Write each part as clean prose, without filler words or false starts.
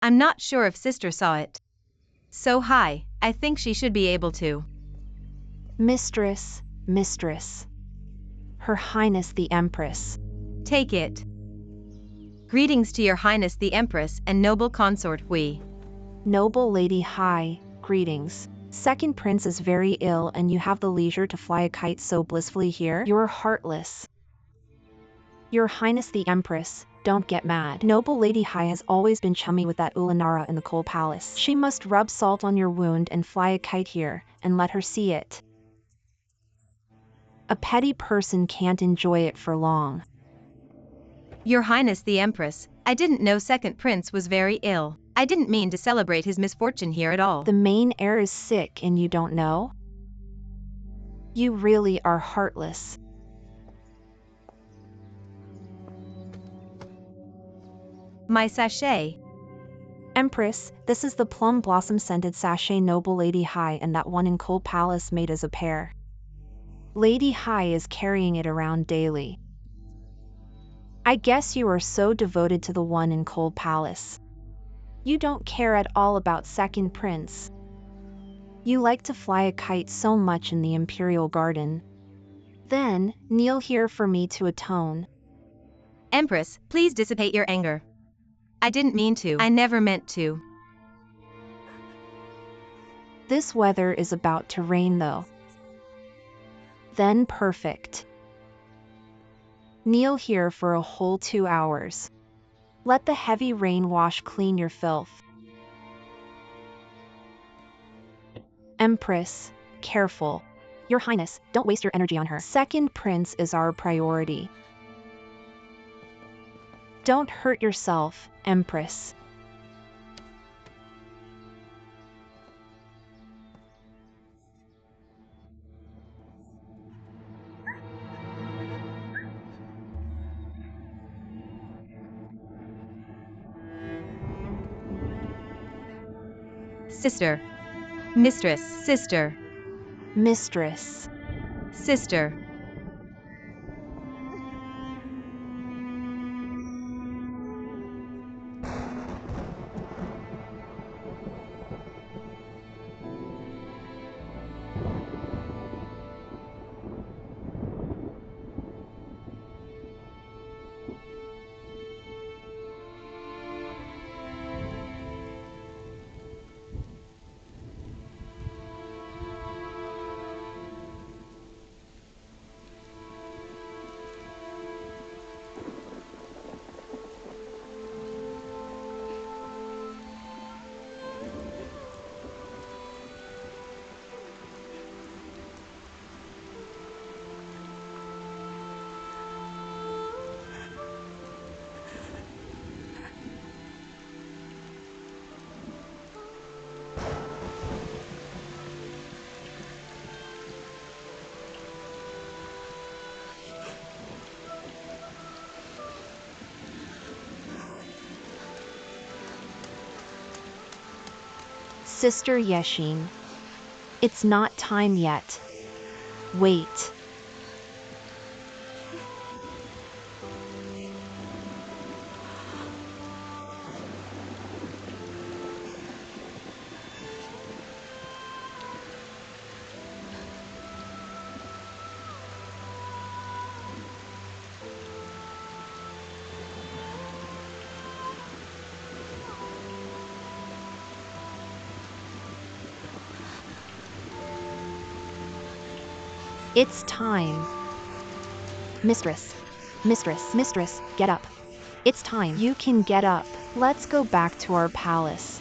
I'm not sure if sister saw it. So high, I think she should be able to. Mistress, mistress. Her Highness the Empress. Take it. Greetings to your Highness the Empress and noble consort Ruyi. Noble Lady Hai, greetings. Second Prince is very ill and you have the leisure to fly a kite so blissfully here? You're heartless. Your Highness the Empress, don't get mad. Noble Lady Hai has always been chummy with that Ulanara in the Coal Palace. She must rub salt on your wound and fly a kite here, and let her see it. A petty person can't enjoy it for long. Your Highness the Empress, I didn't know Second Prince was very ill. I didn't mean to celebrate his misfortune here at all. The main heir is sick and you don't know? You really are heartless. My sachet. Empress, this is the plum blossom scented sachet Noble Lady Hai and that one in Coal Palace made as a pair. Lady Hai is carrying it around daily. I guess you are so devoted to the one in Coal Palace. You don't care at all about Second Prince. You like to fly a kite so much in the Imperial Garden. Then, kneel here for me to atone. Empress, please dissipate your anger. I didn't mean to. I never meant to. This weather is about to rain though. Then perfect. Kneel here for a whole 2 hours. Let the heavy rain wash clean your filth. Empress, careful. Your Highness, don't waste your energy on her. Second Prince is our priority. Don't hurt yourself, Empress. Sister. Mistress. Sister. Mistress. Sister. Sister Yeshin. It's not time yet. Wait. It's time. Mistress. Mistress. Mistress, get up. It's time. You can get up. Let's go back to our palace.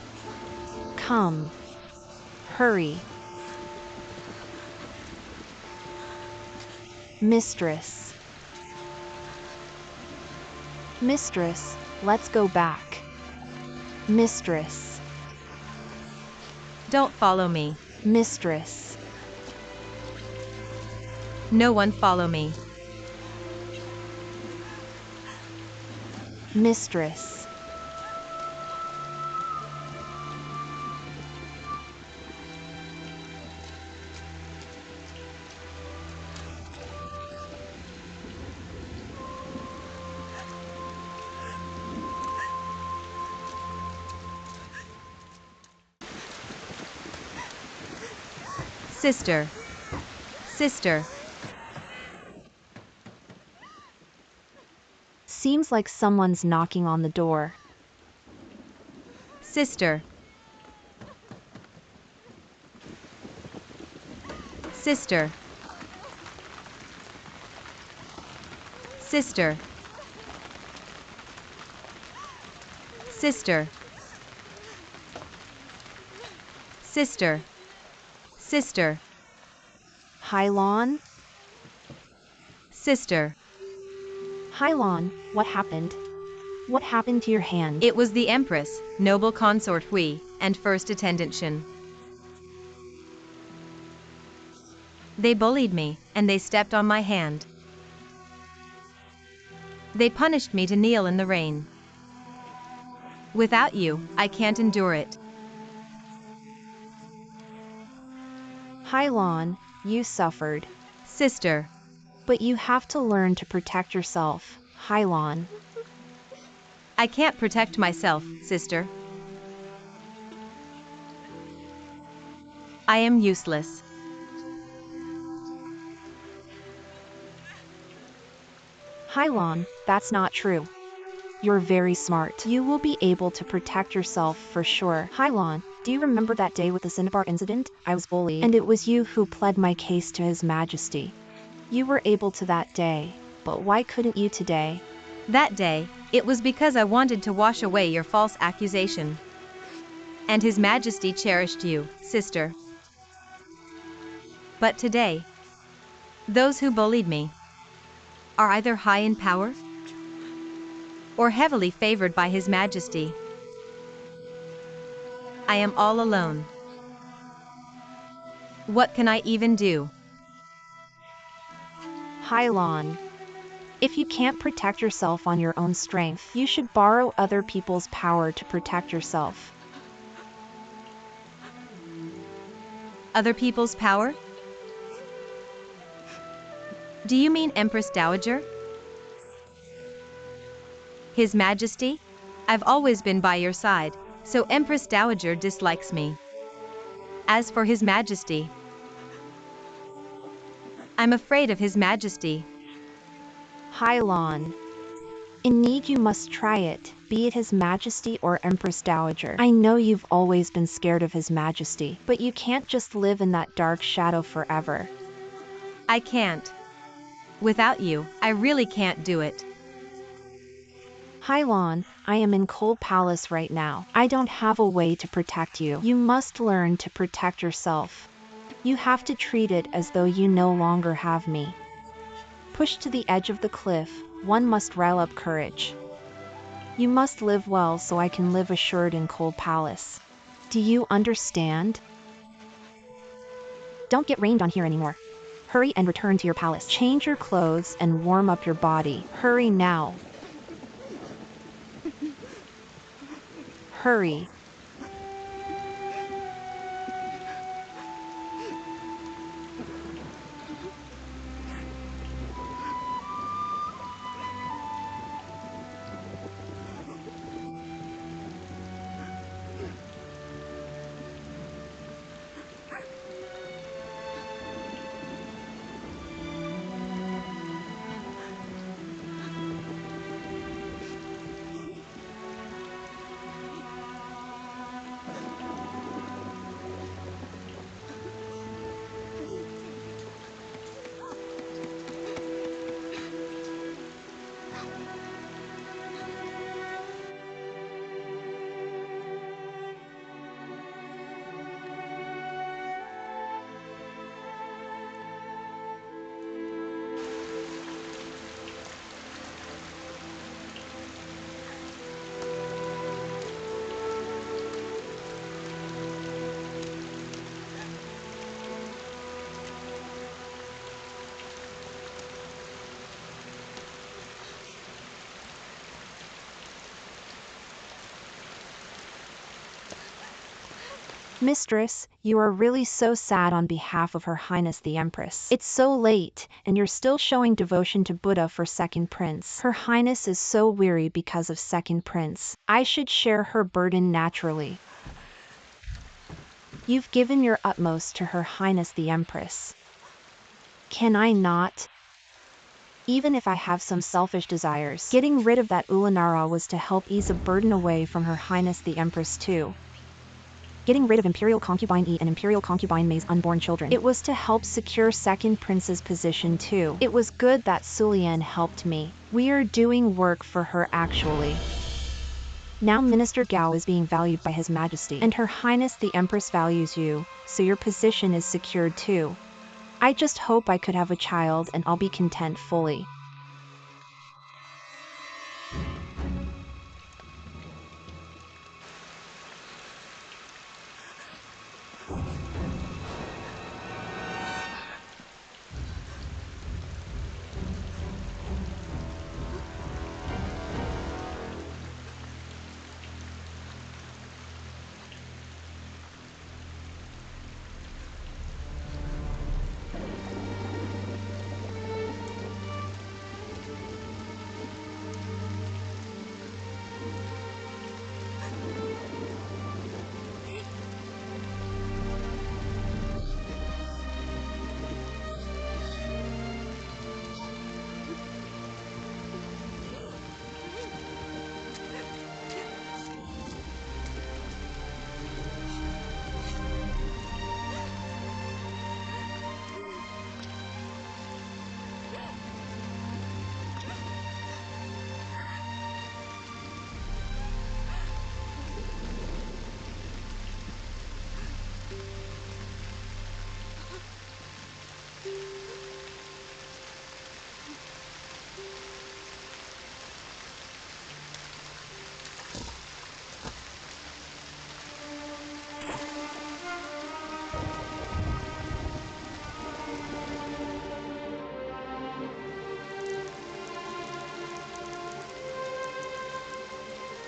Come. Hurry. Mistress. Mistress, let's go back. Mistress. Don't follow me. Mistress. No one follow me. Mistress. Sister. Sister. Seems like someone's knocking on the door. Sister. Sister. Sister. Sister. Sister. Sister. Hylon? Sister. Hylon, what happened? What happened to your hand? It was the Empress, noble consort Ruyi, and first attendant Shin. They bullied me, and they stepped on my hand. They punished me to kneel in the rain. Without you, I can't endure it. Hylon, you suffered. Sister. But you have to learn to protect yourself, Hylon. I can't protect myself, sister. I am useless. Hylon, that's not true. You're very smart. You will be able to protect yourself for sure. Hylon, do you remember that day with the Cinnabar incident? I was bullied, and it was you who pled my case to His Majesty. You were able to that day, but why couldn't you today? That day, it was because I wanted to wash away your false accusation. And His Majesty cherished you, sister. But today, those who bullied me are either high in power or heavily favored by His Majesty. I am all alone. What can I even do? Hylon, if you can't protect yourself on your own strength, you should borrow other people's power to protect yourself. Other people's power? Do you mean Empress Dowager? His Majesty? I've always been by your side, so Empress Dowager dislikes me. As for His Majesty, I'm afraid of His Majesty. Hylon, in need you must try it, be it His Majesty or Empress Dowager. I know you've always been scared of His Majesty, but you can't just live in that dark shadow forever. I can't. Without you, I really can't do it. Hylon, I am in Cold Palace right now. I don't have a way to protect you. You must learn to protect yourself. You have to treat it as though you no longer have me. Pushed to the edge of the cliff, one must rile up courage. You must live well so I can live assured in Cold Palace. Do you understand? Don't get rained on here anymore. Hurry and return to your palace. Change your clothes and warm up your body. Hurry now. Hurry. Mistress, you are really so sad on behalf of Her Highness the Empress. It's so late, and you're still showing devotion to Buddha for Second Prince. Her Highness is so weary because of Second Prince. I should share her burden naturally. You've given your utmost to Her Highness the Empress. Can I not? Even if I have some selfish desires, getting rid of that Ulanara was to help ease a burden away from Her Highness the Empress too. Getting rid of Imperial Concubine E and Imperial Concubine May's unborn children, it was to help secure second prince's position too. It was good that Sulian helped me. We are doing work for her actually. Now Minister Gao is being valued by His Majesty, and Her Highness the Empress values you, so your position is secured too. I just hope I could have a child and I'll be content fully.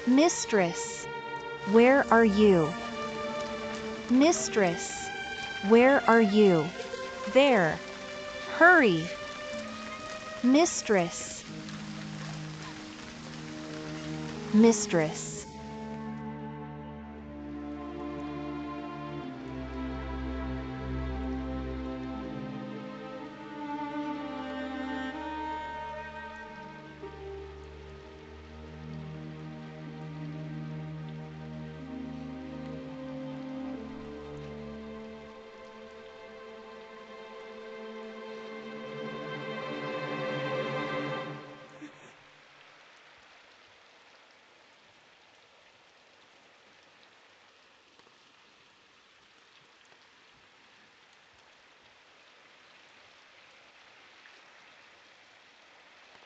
Mistress, where are you? Mistress, where are you? There. Hurry. Mistress. Mistress.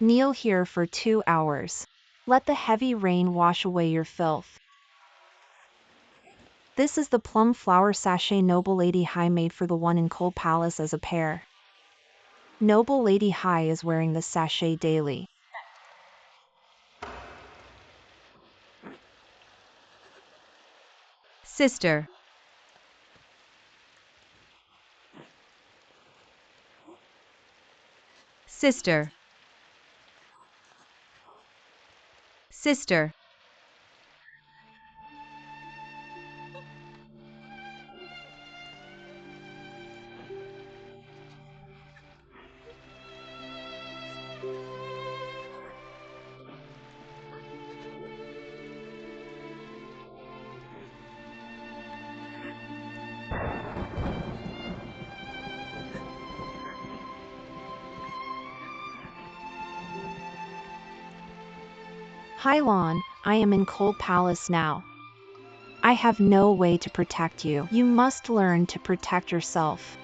Kneel here for 2 hours. Let the heavy rain wash away your filth. This is the plum flower sachet Noble Lady Hai made for the one in Cold Palace as a pair. Noble Lady Hai is wearing this sachet daily. Sister. Sister. Sister. Hylon, I am in Cold Palace now. I have no way to protect you. You must learn to protect yourself.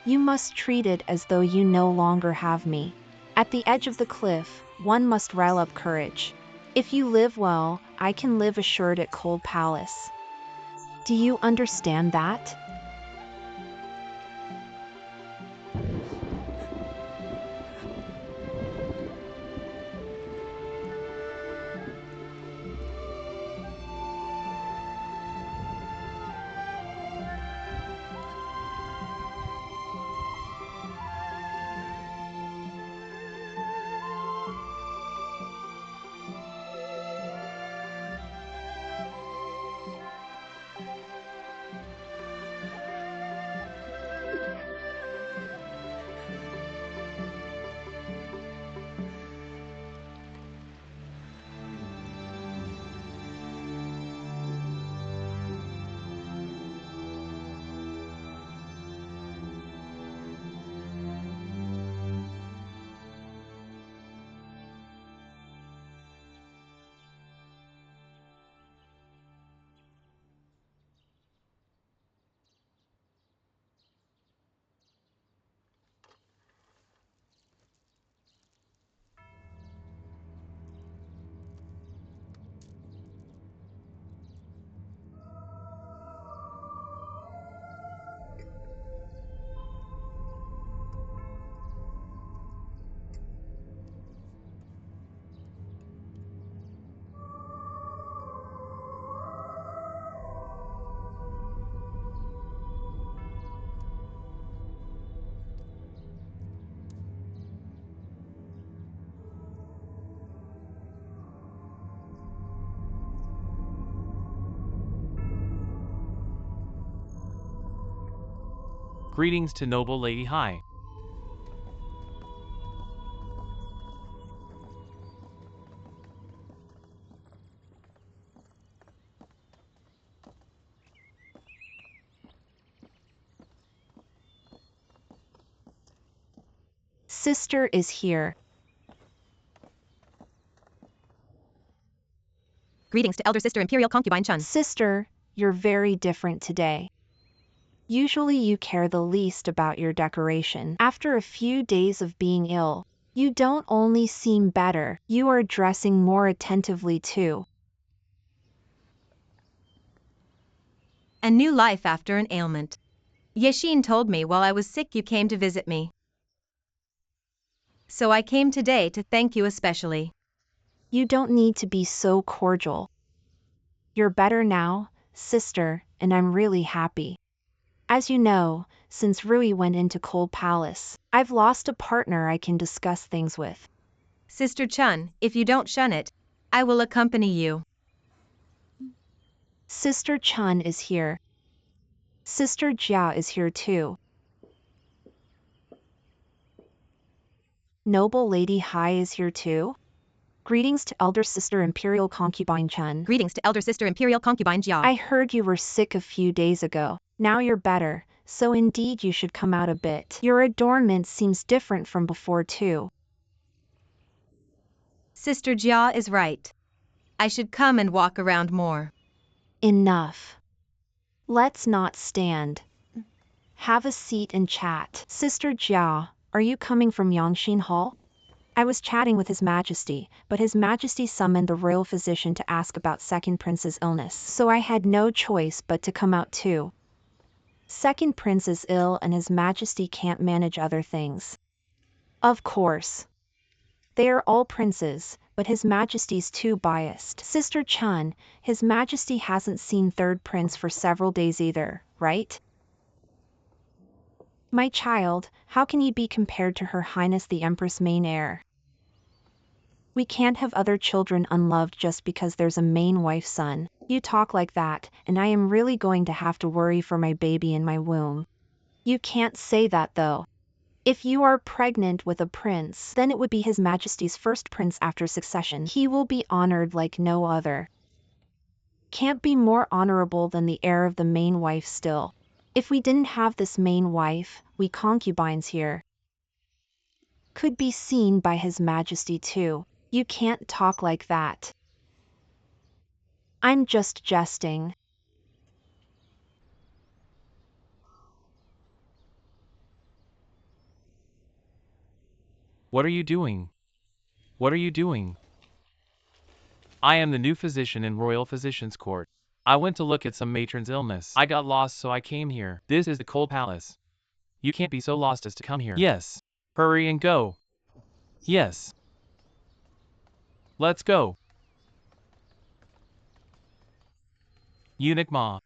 You must treat it as though you no longer have me. At the edge of the cliff, one must rile up courage. If you live well, I can live assured at Cold Palace. Do you understand that? Greetings to noble Lady Hai. Sister is here. Greetings to elder sister Imperial concubine Chun. Sister, you're very different today. Usually you care the least about your decoration. After a few days of being ill, you don't only seem better, you are dressing more attentively too. A new life after an ailment. Yashin told me while I was sick you came to visit me. So I came today to thank you especially. You don't need to be so cordial. You're better now, sister, and I'm really happy. As you know, since Ruyi went into Cold Palace, I've lost a partner I can discuss things with. Sister Chun, if you don't shun it, I will accompany you. Sister Chun is here. Sister Jia is here too. Noble Lady Hai is here too. Greetings to elder sister Imperial concubine Chun. Greetings to elder sister Imperial concubine Jia. I heard you were sick a few days ago. Now you're better, so indeed you should come out a bit. Your adornment seems different from before too. Sister Jia is right. I should come and walk around more. Enough. Let's not stand. Have a seat and chat. Sister Jia, are you coming from Yangshin Hall? I was chatting with His Majesty, but His Majesty summoned the royal physician to ask about Second Prince's illness, so I had no choice but to come out too. Second Prince is ill and His Majesty can't manage other things. Of course. They are all princes, but His Majesty's too biased. Sister Chun, His Majesty hasn't seen Third Prince for several days either, right? My child, how can he be compared to Her Highness the Empress main heir? We can't have other children unloved just because there's a main wife's son. You talk like that, and I am really going to have to worry for my baby in my womb. You can't say that though. If you are pregnant with a prince, then it would be His Majesty's first prince after succession. He will be honored like no other. Can't be more honorable than the heir of the main wife still. If we didn't have this main wife, we concubines here could be seen by His Majesty too. You can't talk like that. I'm just jesting. What are you doing? What are you doing? I am the new physician in Royal Physician's Court. I went to look at some matron's illness. I got lost so I came here. This is the Cold Palace. You can't be so lost as to come here. Yes. Hurry and go. Yes. Let's go. Eunuch Ma.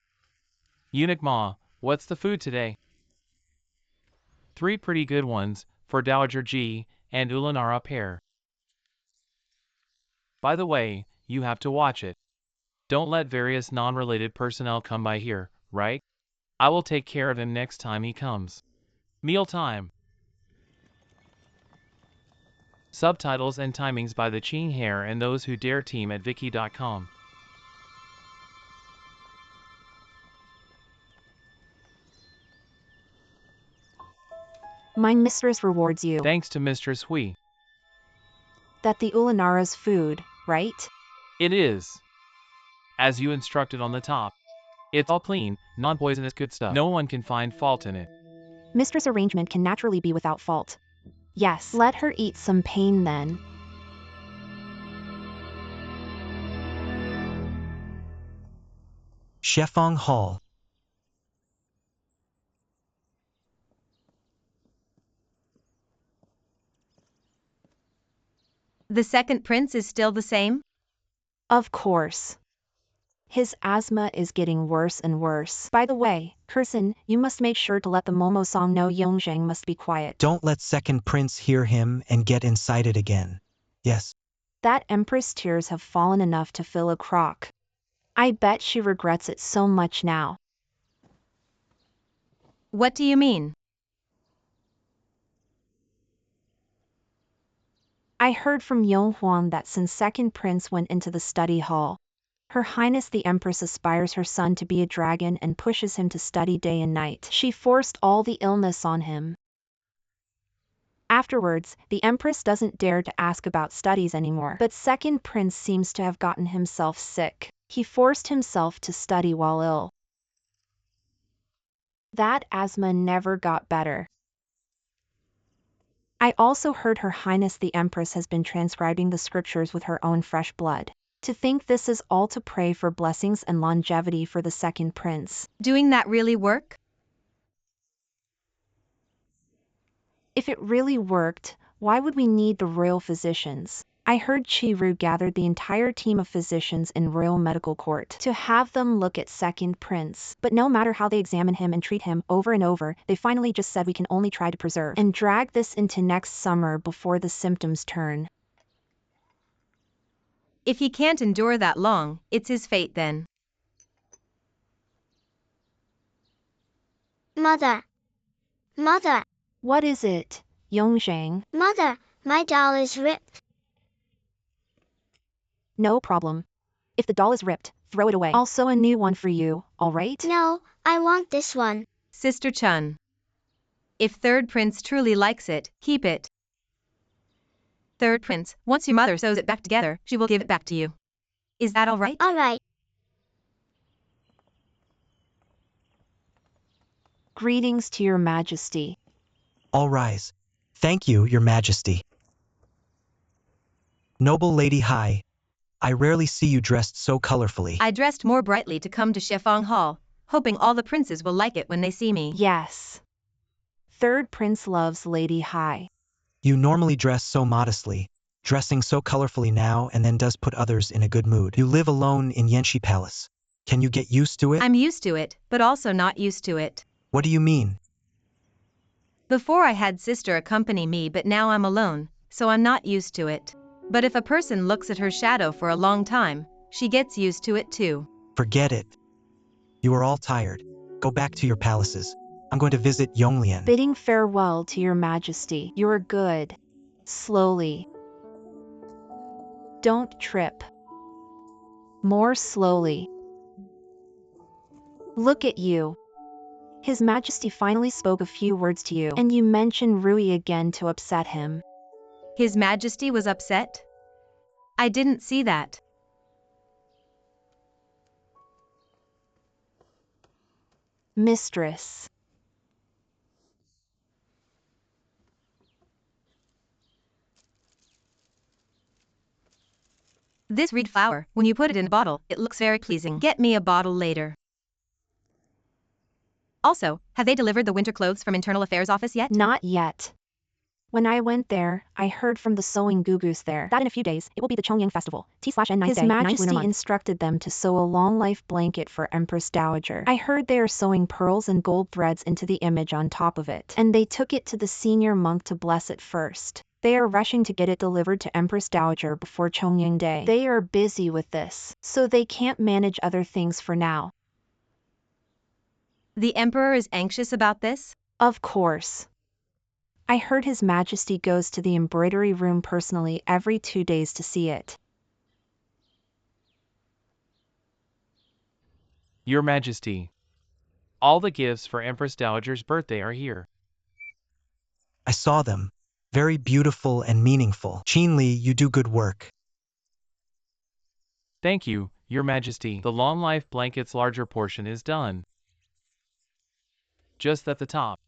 Eunuch Ma, what's the food today? 3 pretty good ones, for Dowager Ji, and Ulanara pair. By the way, you have to watch it. Don't let various non-related personnel come by here, right? I will take care of him next time he comes. Meal time. Subtitles and timings by the Ching Hair and those who dare team at Viki.com. My mistress rewards you. Thanks to Mistress Hui. That the Ulanara's food, right? It is. As you instructed on the top. It's all clean, non-poisonous good stuff. No one can find fault in it. Mistress arrangement can naturally be without fault. Yes, let her eat some pain then. Shefong Hall. The second prince is still the same? Of course. His asthma is getting worse and worse. By the way, Kursin, you must make sure to let the Momo-song know Yongzheng must be quiet. Don't let Second Prince hear him and get incited again. Yes. That Empress tears have fallen enough to fill a crock. I bet she regrets it so much now. What do you mean? I heard from Yanwan that since second prince went into the study hall, Her Highness the Empress aspires her son to be a dragon and pushes him to study day and night. She forced all the illness on him. Afterwards, the Empress doesn't dare to ask about studies anymore. But second prince seems to have gotten himself sick. He forced himself to study while ill. That asthma never got better. I also heard Her Highness the Empress has been transcribing the scriptures with her own fresh blood. To think this is all to pray for blessings and longevity for the second prince. Doing that really work? If it really worked, why would we need the royal physicians? I heard Chiru gathered the entire team of physicians in royal medical court to have them look at second prince. But no matter how they examine him and treat him over and over, they finally just said we can only try to preserve and drag this into next summer before the symptoms turn. If he can't endure that long, it's his fate then. Mother. Mother. What is it, Yongzhang? Mother, my doll is ripped. No problem. If the doll is ripped, throw it away. I'll sew a new one for you, alright? No, I want this one. Sister Chun. If third prince truly likes it, keep it. Third prince, once your mother sews it back together, she will give it back to you. Is that alright? Alright. Greetings to your majesty. All rise. Thank you, your majesty. Noble Lady Hai, I rarely see you dressed so colorfully. I dressed more brightly to come to Shifeng Hall, hoping all the princes will like it when they see me. Yes. Third prince loves Lady Hai. You normally dress so modestly, dressing so colorfully now and then does put others in a good mood. You live alone in Yanxi Palace. Can you get used to it? I'm used to it, but also not used to it. What do you mean? Before I had sister accompany me, but now I'm alone, so I'm not used to it. But if a person looks at her shadow for a long time, she gets used to it too. Forget it. You are all tired. Go back to your palaces. I'm going to visit Yonglian. Bidding farewell to your majesty. You are good. Slowly. Don't trip. More slowly. Look at you. His Majesty finally spoke a few words to you, and you mentioned Ruyi again to upset him. His Majesty was upset? I didn't see that. Mistress. This reed flower, when you put it in a bottle, it looks very pleasing. Get me a bottle later. Also, have they delivered the winter clothes from Internal Affairs office yet? Not yet. When I went there, I heard from the sewing gugus there that in a few days, it will be the Chongyang festival. T/N9th His day, Majesty 9th lunar month. instructed them to sew a long life blanket for Empress Dowager. I heard they are sewing pearls and gold threads into the image on top of it. And they took it to the senior monk to bless it first. They are rushing to get it delivered to Empress Dowager before Chongyang Day. They are busy with this, so they can't manage other things for now. The Emperor is anxious about this? Of course. I heard His Majesty goes to the embroidery room personally every 2 days to see it. Your Majesty. All the gifts for Empress Dowager's birthday are here. I saw them. Very beautiful and meaningful. Qinli, you do good work. Thank you, Your Majesty. The long life blanket's larger portion is done. Just at the top.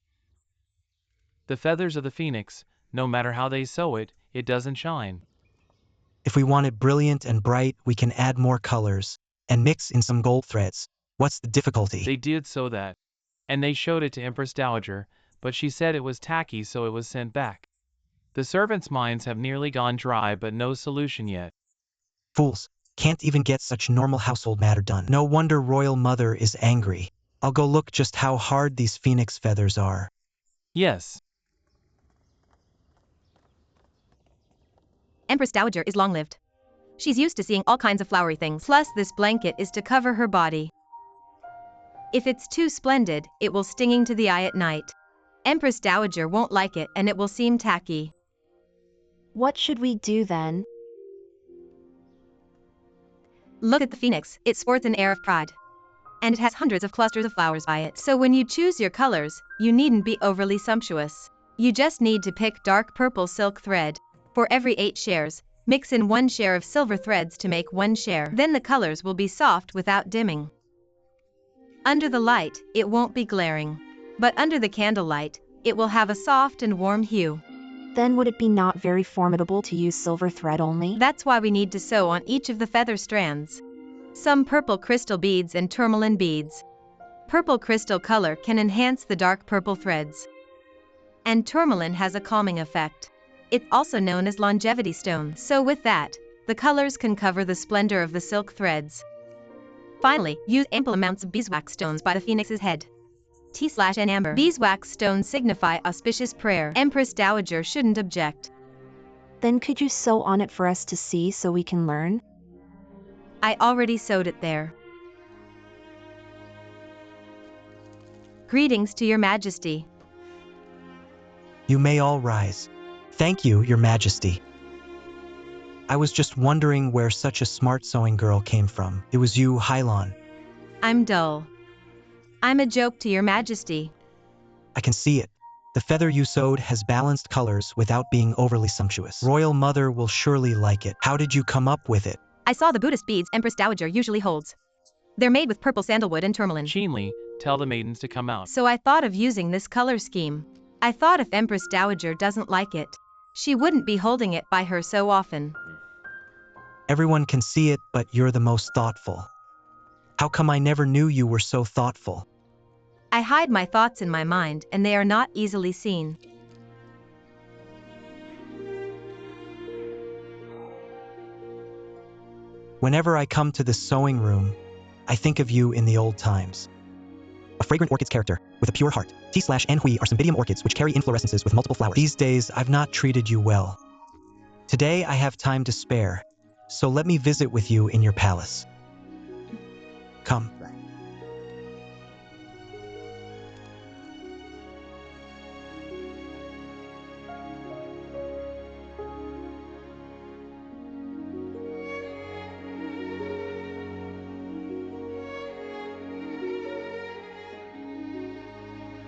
The feathers of the phoenix, no matter how they sew it, it doesn't shine. If we want it brilliant and bright, we can add more colors and mix in some gold threads. What's the difficulty? They did sew that. And they showed it to Empress Dowager, but she said it was tacky, so it was sent back. The servants' minds have nearly gone dry, but no solution yet. Fools, can't even get such normal household matter done. No wonder Royal Mother is angry. I'll go look just how hard these phoenix feathers are. Yes. Empress Dowager is long-lived. She's used to seeing all kinds of flowery things. Plus, this blanket is to cover her body. If it's too splendid, it will stinging to the eye at night. Empress Dowager won't like it and it will seem tacky. What should we do then? Look at the phoenix, it sports an air of pride. And it has hundreds of clusters of flowers by it. So when you choose your colors, you needn't be overly sumptuous. You just need to pick dark purple silk thread. For every 8 shares, mix in 1 share of silver threads to make 1 share. Then the colors will be soft without dimming. Under the light, it won't be glaring. But under the candlelight, it will have a soft and warm hue. Then would it be not very formidable to use silver thread only? That's why we need to sew on each of the feather strands some purple crystal beads and tourmaline beads. Purple crystal color can enhance the dark purple threads. And tourmaline has a calming effect. It's also known as longevity stone. So with that, the colors can cover the splendor of the silk threads. Finally, use ample amounts of beeswax stones by the phoenix's head. T/N amber. Beeswax stones signify auspicious prayer. Empress Dowager shouldn't object. Then could you sew on it for us to see so we can learn? I already sewed it there. Greetings to your majesty. You may all rise. Thank you, your majesty. I was just wondering where such a smart sewing girl came from. It was you, Hylon. I'm dull. I'm a joke to your majesty. I can see it. The feather you sewed has balanced colors without being overly sumptuous. Royal Mother will surely like it. How did you come up with it? I saw the Buddhist beads Empress Dowager usually holds. They're made with purple sandalwood and tourmaline. Keenly, tell the maidens to come out. So I thought of using this color scheme. I thought if Empress Dowager doesn't like it, she wouldn't be holding it by her so often. Everyone can see it, but you're the most thoughtful. How come I never knew you were so thoughtful? I hide my thoughts in my mind and they are not easily seen. Whenever I come to the sewing room, I think of you in the old times. A fragrant orchid's character, with a pure heart. T/N Hui are cymbidium orchids which carry inflorescences with multiple flowers. These days, I've not treated you well. Today, I have time to spare, so let me visit with you in your palace. Come.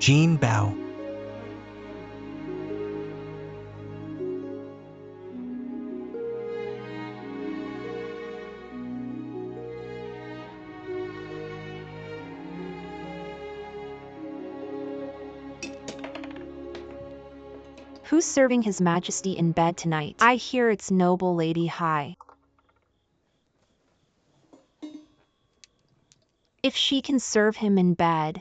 Jean Bao. Who's serving His Majesty in bed tonight? I hear it's noble Lady Hai. If she can serve him in bed,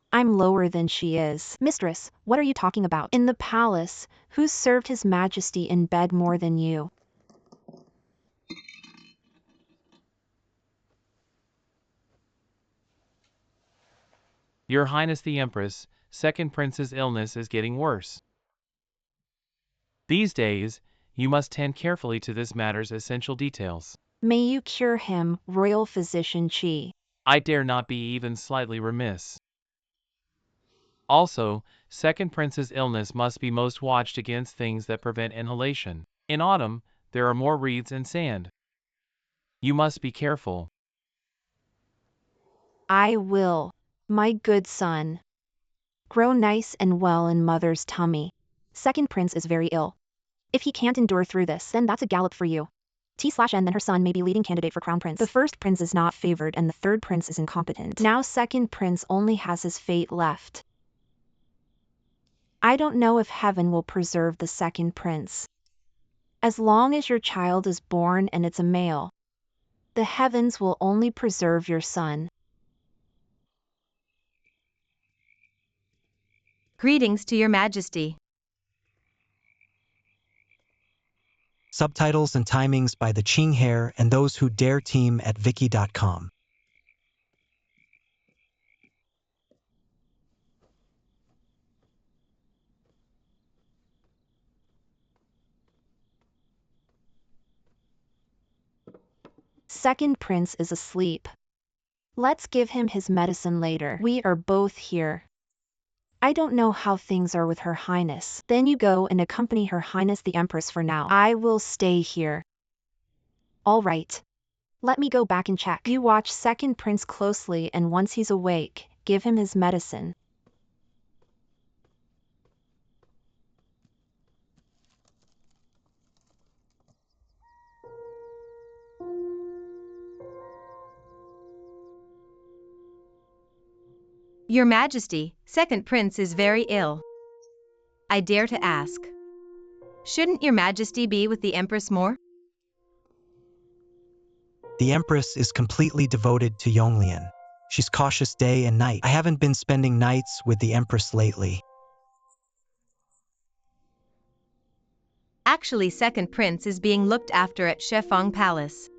I'm lower than she is. Mistress, what are you talking about? In the palace, who's served His Majesty in bed more than you? Your Highness the Empress, Second Prince's illness is getting worse. These days, you must tend carefully to this matter's essential details. May you cure him, Royal Physician Chi. I dare not be even slightly remiss. Also, Second Prince's illness must be most watched against things that prevent inhalation. In autumn, there are more reeds and sand. You must be careful. I will, my good son. Grow nice and well in mother's tummy. Second Prince is very ill. If he can't endure through this, then that's a gallop for you. T/N then her son may be leading candidate for crown prince. The first prince is not favored and the third prince is incompetent. Now second prince only has his fate left. I don't know if heaven will preserve the second prince. As long as your child is born and it's a male, the heavens will only preserve your son. Greetings to your majesty. Subtitles and timings by the Qing Heir and those who dare team at Viki.com. Second prince is asleep. Let's give him his medicine later. We are both here. I don't know how things are with Her Highness. Then you go and accompany Her Highness the Empress for now. I will stay here. All right. Let me go back and check. You watch second prince closely, and once he's awake, give him his medicine. Your Majesty, second prince is very ill. I dare to ask. Shouldn't Your Majesty be with the Empress more? The Empress is completely devoted to Yonglian. She's cautious day and night. I haven't been spending nights with the Empress lately. Actually, second prince is being looked after at Shefeng Palace.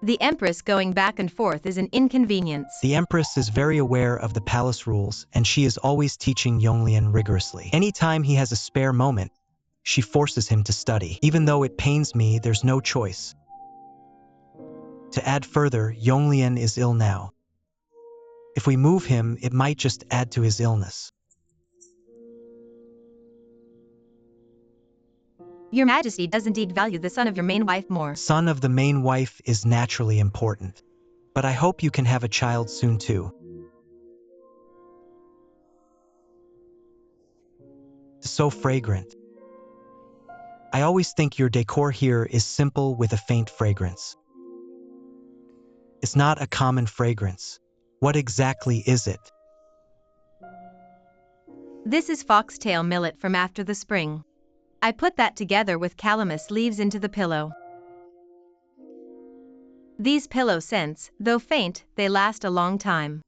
The Empress going back and forth is an inconvenience. The Empress is very aware of the palace rules, and she is always teaching Yonglian rigorously. Anytime he has a spare moment, she forces him to study. Even though it pains me, there's no choice. To add further, Yonglian is ill now. If we move him, it might just add to his illness. Your Majesty does indeed value the son of your main wife more. Son of the main wife is naturally important, but I hope you can have a child soon too. So fragrant. I always think your decor here is simple with a faint fragrance. It's not a common fragrance. What exactly is it? This is foxtail millet from after the spring. I put that together with calamus leaves into the pillow. These pillow scents, though faint, they last a long time.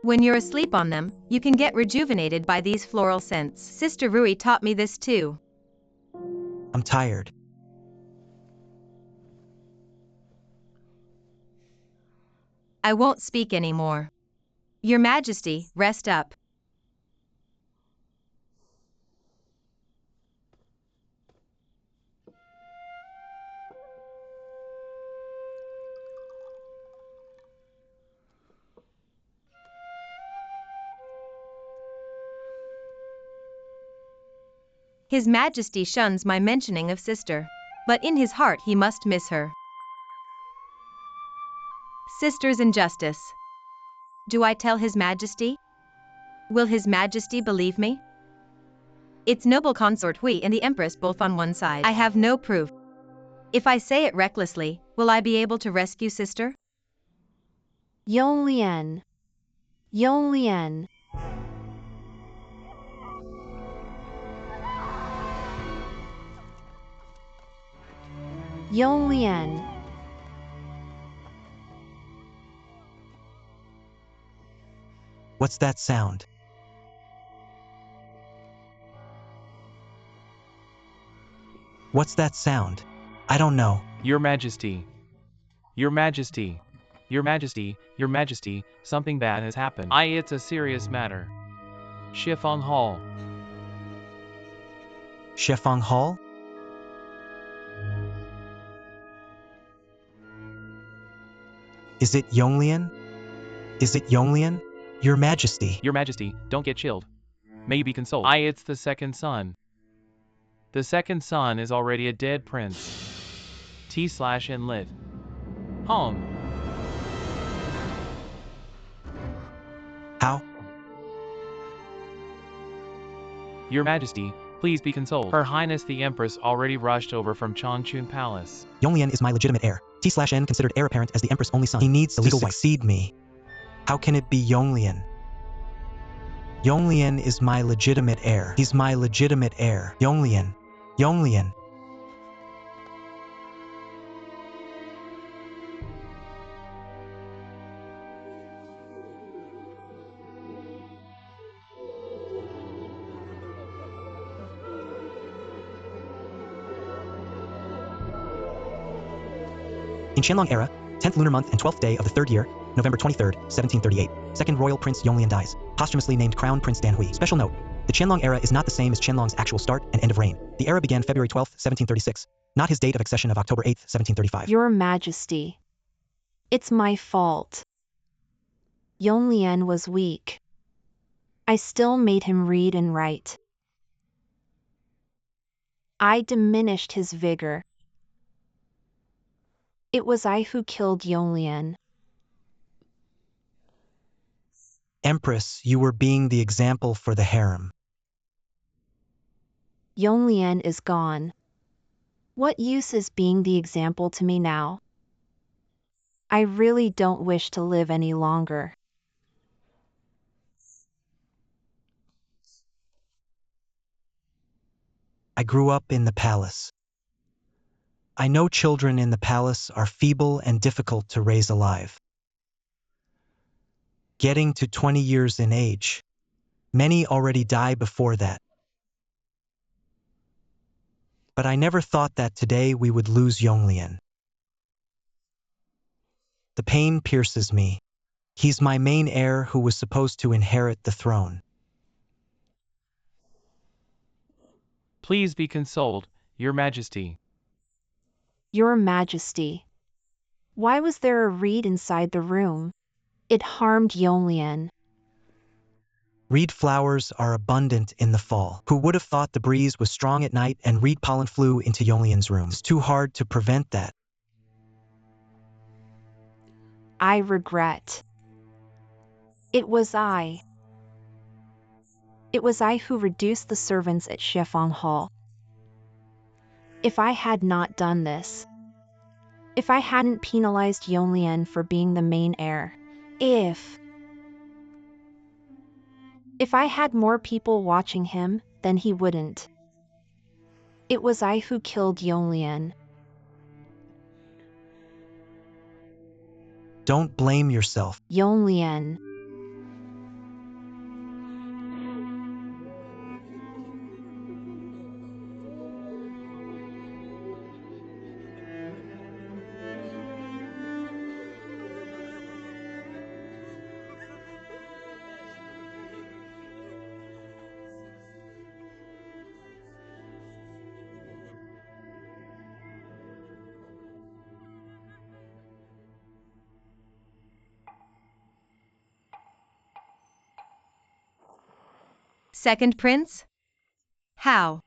When you're asleep on them, you can get rejuvenated by these floral scents. Sister Ruyi taught me this too. I'm tired. I won't speak anymore. Your Majesty, rest up. His Majesty shuns my mentioning of sister, but in his heart he must miss her. Sister's injustice. Do I tell His Majesty? Will His Majesty believe me? It's noble consort Hui and the Empress both on one side. I have no proof. If I say it recklessly, will I be able to rescue sister? Yonglian. Yonglian. Yonglian. What's that sound? What's that sound? I don't know. Your Majesty. Your Majesty. Your Majesty, Your Majesty, something bad has happened. It's a serious matter. Shifeng Hall. Shefeng Hall? Is it Yonglian? Is it Yonglian? Your Majesty. Your Majesty, don't get chilled. Maybe console. It's the second son. The second son is already a dead prince. T/N lit. Home. How? Your Majesty, please be consoled. Her Highness the Empress already rushed over from Changchun Palace. Yonglian is my legitimate heir. T/N considered heir apparent as the Empress' only son. He needs to succeed me. How can it be Yonglian? Yonglian is my legitimate heir. He's my legitimate heir. Yonglian. Yonglian. In Qianlong era, 10th lunar month and 12th day of the 3rd year, November 23rd, 1738, second royal prince Yonglian dies, posthumously named Crown Prince Dan Hui. Special note, the Qianlong era is not the same as Qianlong's actual start and end of reign. The era began February 12th, 1736, not his date of accession of October 8th, 1735. Your Majesty. It's my fault. Yonglian was weak. I still made him read and write. I diminished his vigor. It was I who killed Yanwan. Empress, you were being the example for the harem. Yanwan is gone. What use is being the example to me now? I really don't wish to live any longer. I grew up in the palace. I know children in the palace are feeble and difficult to raise alive. Getting to 20 years in age, many already die before that. But I never thought that today we would lose Yonglian. The pain pierces me. He's my main heir who was supposed to inherit the throne. Please be consoled, Your Majesty. Your Majesty. Why was there a reed inside the room? It harmed Yanwan. Reed flowers are abundant in the fall. Who would have thought the breeze was strong at night and reed pollen flew into Yonglian's room? It's too hard to prevent that. I regret. It was I. It was I who reduced the servants at Chiffon Hall. If I had not done this, if I hadn't penalized Yanwan for being the main heir, if I had more people watching him, then he wouldn't. It was I who killed Yanwan. Don't blame yourself. Yanwan. Second prince? How?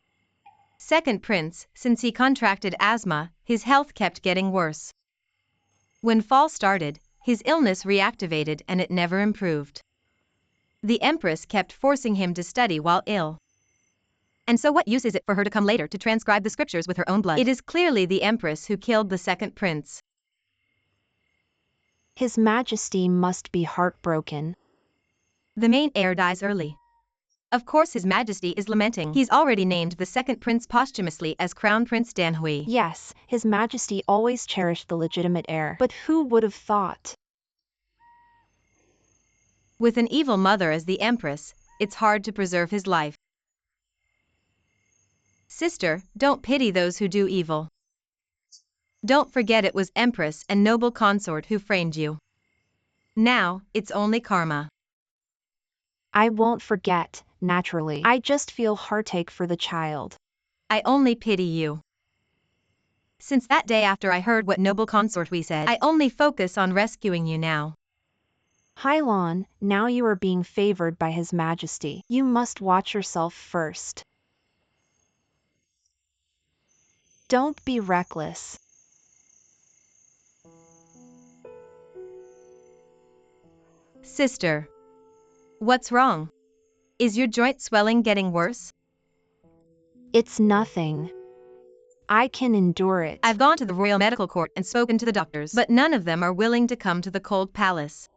Second prince, since he contracted asthma, his health kept getting worse. When fall started, his illness reactivated and it never improved. The Empress kept forcing him to study while ill. And so what use is it for her to come later to transcribe the scriptures with her own blood? It is clearly the Empress who killed the second prince. His Majesty must be heartbroken. The main heir dies early. Of course His Majesty is lamenting. He's already named the second prince posthumously as Crown Prince Danhui. Yes, His Majesty always cherished the legitimate heir. But who would have thought? With an evil mother as the Empress, it's hard to preserve his life. Sister, don't pity those who do evil. Don't forget it was Empress and noble consort who framed you. Now, it's only karma. I won't forget, naturally. I just feel heartache for the child. I only pity you. Since that day after I heard what noble consort we said, I only focus on rescuing you now. Hylon, now you are being favored by His Majesty. You must watch yourself first. Don't be reckless. Sister. What's wrong? Is your joint swelling getting worse? It's nothing. I can endure it. I've gone to the Royal Medical Court and spoken to the doctors, but none of them are willing to come to the cold palace.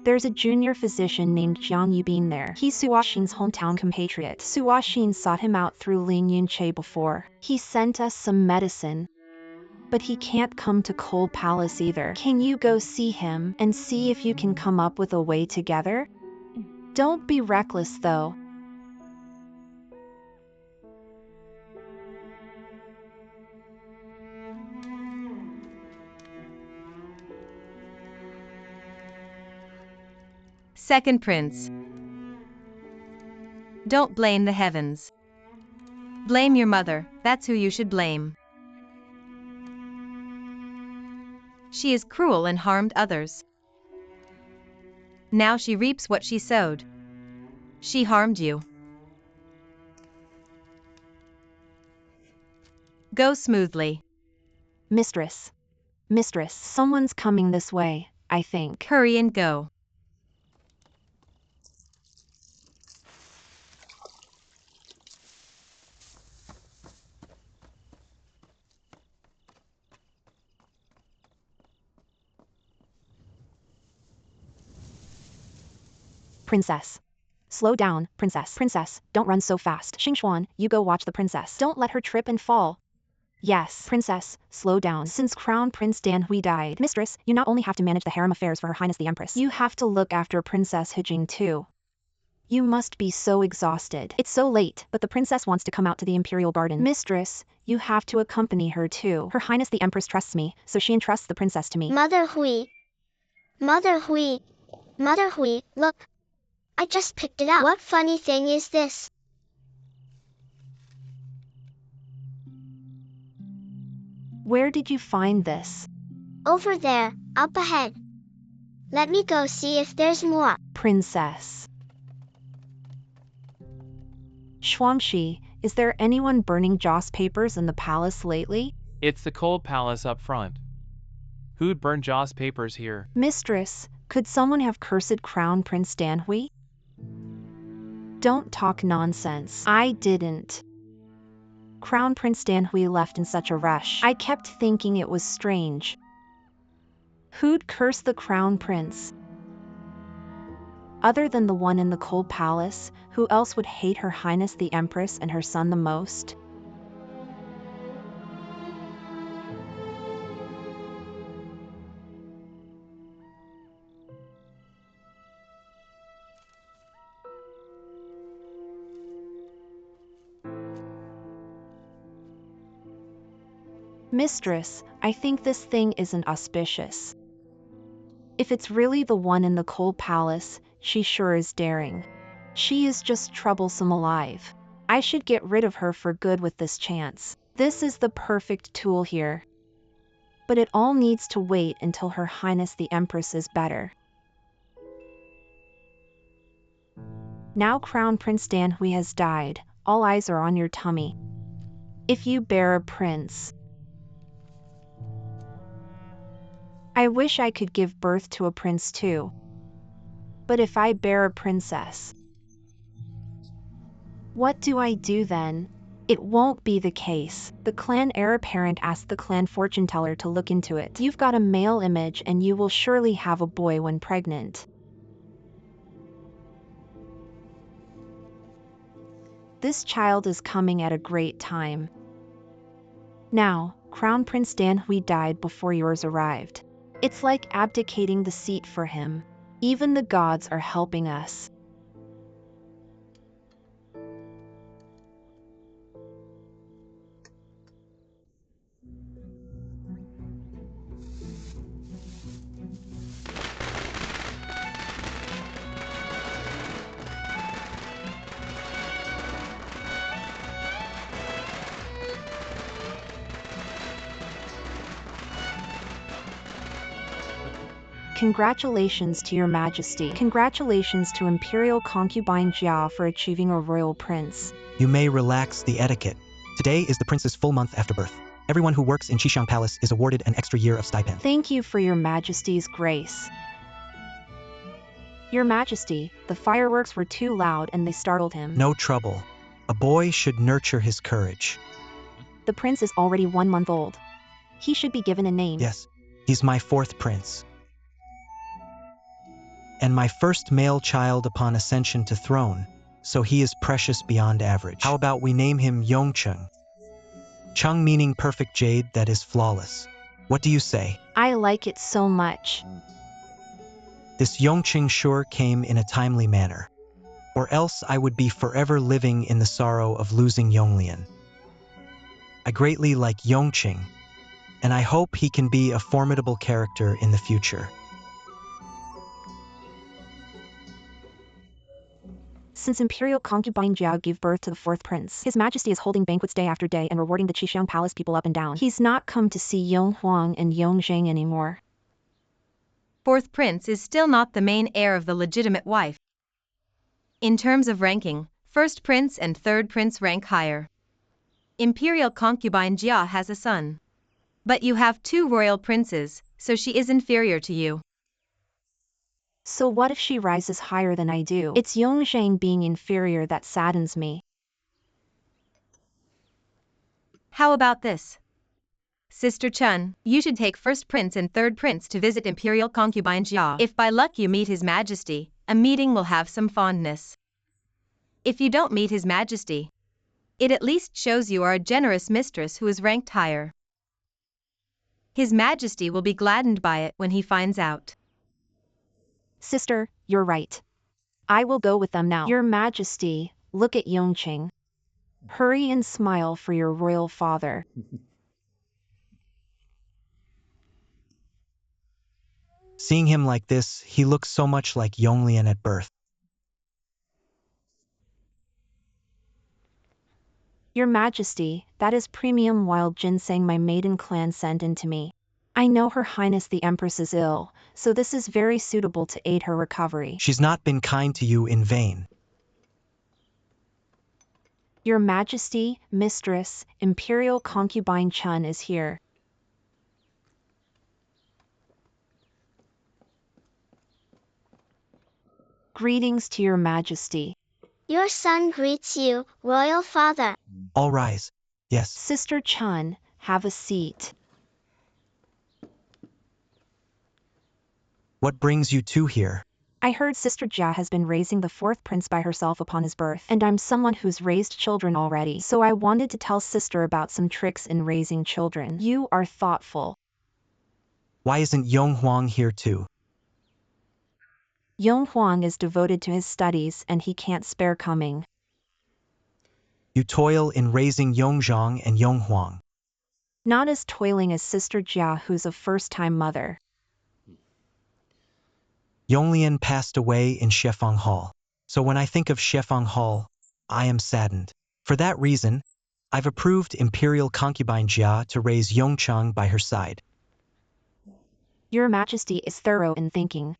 There's a junior physician named Jiang Yubin there. He's Suashin's hometown compatriot. Suashin sought him out through Ling Yunche before. He sent us some medicine. But he can't come to Cold Palace either. Can you go see him and see if you can come up with a way together? Don't be reckless though. Second prince. Don't blame the heavens. Blame your mother, that's who you should blame. She is cruel and harmed others. Now she reaps what she sowed. She harmed you. Go smoothly. Mistress. Mistress, someone's coming this way, I think. Hurry and go. Princess. Slow down, princess. Princess, don't run so fast. Xingxuan, you go watch the princess. Don't let her trip and fall. Yes, princess, slow down. Since Crown Prince Danhui died, mistress, you not only have to manage the harem affairs for Her Highness the Empress, you have to look after Princess Hijing too. You must be so exhausted. It's so late, but the princess wants to come out to the imperial garden. Mistress, you have to accompany her too. Her Highness the Empress trusts me, so she entrusts the princess to me. Mother Hui. Mother Hui. Mother Hui, look. I just picked it up. What funny thing is this? Where did you find this? Over there, up ahead. Let me go see if there's more. Princess. Shuangxi, is there anyone burning joss papers in the palace lately? It's the cold palace up front. Who'd burn Joss papers here? Mistress, could someone have cursed Crown Prince Danhui? Don't talk nonsense. I didn't. Crown Prince Danhui left in such a rush. I kept thinking it was strange. Who'd curse the Crown Prince? Other than the one in the cold palace, who else would hate Her Highness the Empress and her son the most? Mistress, I think this thing isn't auspicious. If it's really the one in the cold palace, she sure is daring. She is just troublesome alive. I should get rid of her for good with this chance. This is the perfect tool here. But it all needs to wait until Her Highness the Empress is better. Now Crown Prince Danhui has died, all eyes are on your tummy. If you bear a prince, I wish I could give birth to a prince too. But if I bear a princess, what do I do then? It won't be the case. The clan heir apparent asked the clan fortune teller to look into it. You've got a male image and you will surely have a boy when pregnant. This child is coming at a great time. Now, Crown Prince Danhui died before yours arrived. It's like abdicating the seat for him. Even the gods are helping us. Congratulations to your majesty. Congratulations to Imperial Concubine Jia for achieving a royal prince. You may relax the etiquette. Today is the prince's full month after birth. Everyone who works in Xishan Palace is awarded an extra year of stipend. Thank you for your majesty's grace. Your majesty, the fireworks were too loud and they startled him. No trouble. A boy should nurture his courage. The prince is already 1 month old. He should be given a name. Yes, he's my 4th prince. And my first male child upon ascension to throne, so he is precious beyond average. How about we name him Yongcheng? Cheng meaning perfect jade that is flawless. What do you say? I like it so much. This Yongcheng sure came in a timely manner, or else I would be forever living in the sorrow of losing Yonglian. I greatly like Yongcheng, and I hope he can be a formidable character in the future. Since Imperial Concubine Jiao gave birth to the 4th prince, His Majesty is holding banquets day after day and rewarding the Qishang Palace people up and down. He's not come to see Yong Huang and Yong Zheng anymore. fourth prince is still not the main heir of the legitimate wife. In terms of ranking, first prince and third prince rank higher. Imperial concubine Jia has a son. But you have two royal princes, so she is inferior to you. So what if she rises higher than I do? It's Yongzhang being inferior that saddens me. How about this? Sister Chun, you should take first prince and third prince to visit Imperial concubine Jia. If by luck you meet His Majesty, a meeting will have some fondness. If you don't meet His Majesty, it at least shows you are a generous mistress who is ranked higher. His Majesty will be gladdened by it when he finds out. Sister, you're right. I will go with them now. Your Majesty, look at Yongqing. Hurry and smile for your royal father. Seeing him like this, he looks so much like Yonglian at birth. Your Majesty, that is premium wild ginseng my maiden clan sent in to me. I know Her Highness the Empress is ill, so this is very suitable to aid her recovery. She's not been kind to you in vain. Your Majesty, Mistress, Imperial concubine Chun is here. Greetings to your Majesty. Your son greets you, royal father. All rise. Yes. Sister Chun, have a seat. What brings you two here? I heard Sister Jia has been raising the fourth prince by herself upon his birth, and I'm someone who's raised children already, so I wanted to tell Sister about some tricks in raising children. You are thoughtful. Why isn't Yong Huang here too? Yong Huang is devoted to his studies and he can't spare coming. You toil in raising Yongzhang and Yong Huang. Not as toiling as Sister Jia, who's a first-time mother. Yonglian passed away in Shefeng Hall. So when I think of Shefeng Hall, I am saddened. For that reason, I've approved Imperial concubine Jia to raise Yongchang by her side. Your Majesty is thorough in thinking.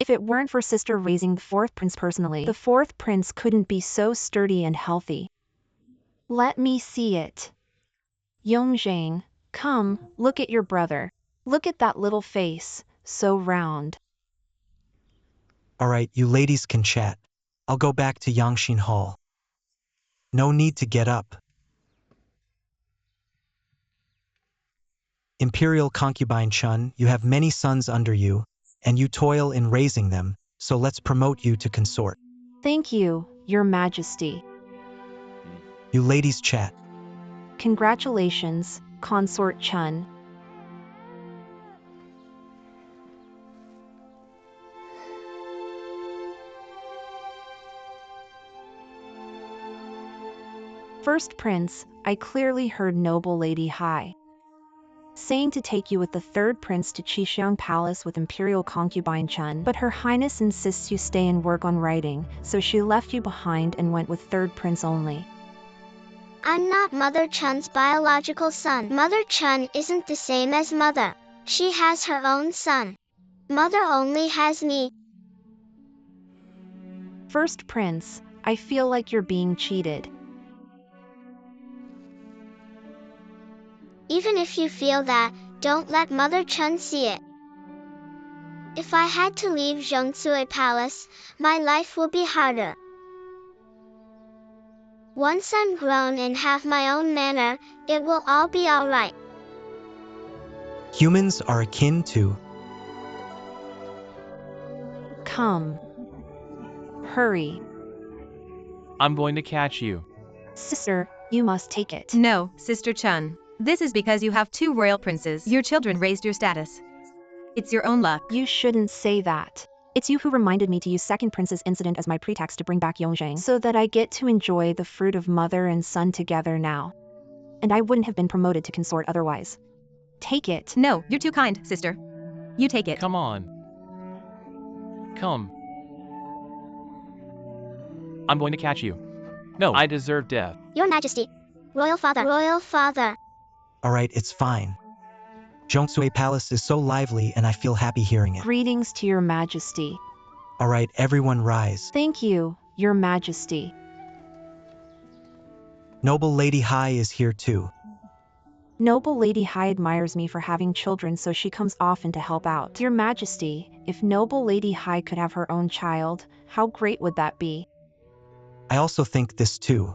If it weren't for Sister raising the fourth prince personally, the fourth prince couldn't be so sturdy and healthy. Let me see it. Yongzhang, come, look at your brother. Look at that little face, so round. All right, you ladies can chat. I'll go back to Yangxin Hall. No need to get up. Imperial concubine Chun, you have many sons under you, and you toil in raising them, so let's promote you to consort. Thank you, Your Majesty. You ladies chat. Congratulations, Consort Chun. First Prince, I clearly heard noble Lady Hai saying to take you with the third prince to Qishiang Palace with Imperial concubine Chun, but Her Highness insists you stay and work on writing, so she left you behind and went with third prince only. I'm not Mother Chun's biological son. Mother Chun isn't the same as Mother. She has her own son. Mother only has me. First Prince, I feel like you're being cheated. Even if you feel that, don't let Mother Chun see it. If I had to leave Zhongsui Palace, my life will be harder. Once I'm grown and have my own manor, it will all be alright. Humans are akin to... Come. Hurry. I'm going to catch you. Sister, you must take it. No, Sister Chun. This is because you have two royal princes. Your children raised your status. It's your own luck. You shouldn't say that. It's you who reminded me to use second prince's incident as my pretext to bring back Yongzhang, so that I get to enjoy the fruit of mother and son together now. And I wouldn't have been promoted to consort otherwise. Take it. No, you're too kind, sister. You take it. Come on. Come. I'm going to catch you. No, I deserve death. Your Majesty. Royal Father. Royal Father. All right, it's fine. Zhongsui Palace is so lively and I feel happy hearing it. Greetings to your majesty. Alright, everyone rise. Thank you, your majesty. Noble Lady Hai is here too. Noble Lady Hai admires me for having children, so she comes often to help out. Your majesty, if Noble Lady Hai could have her own child, how great would that be? I also think this too.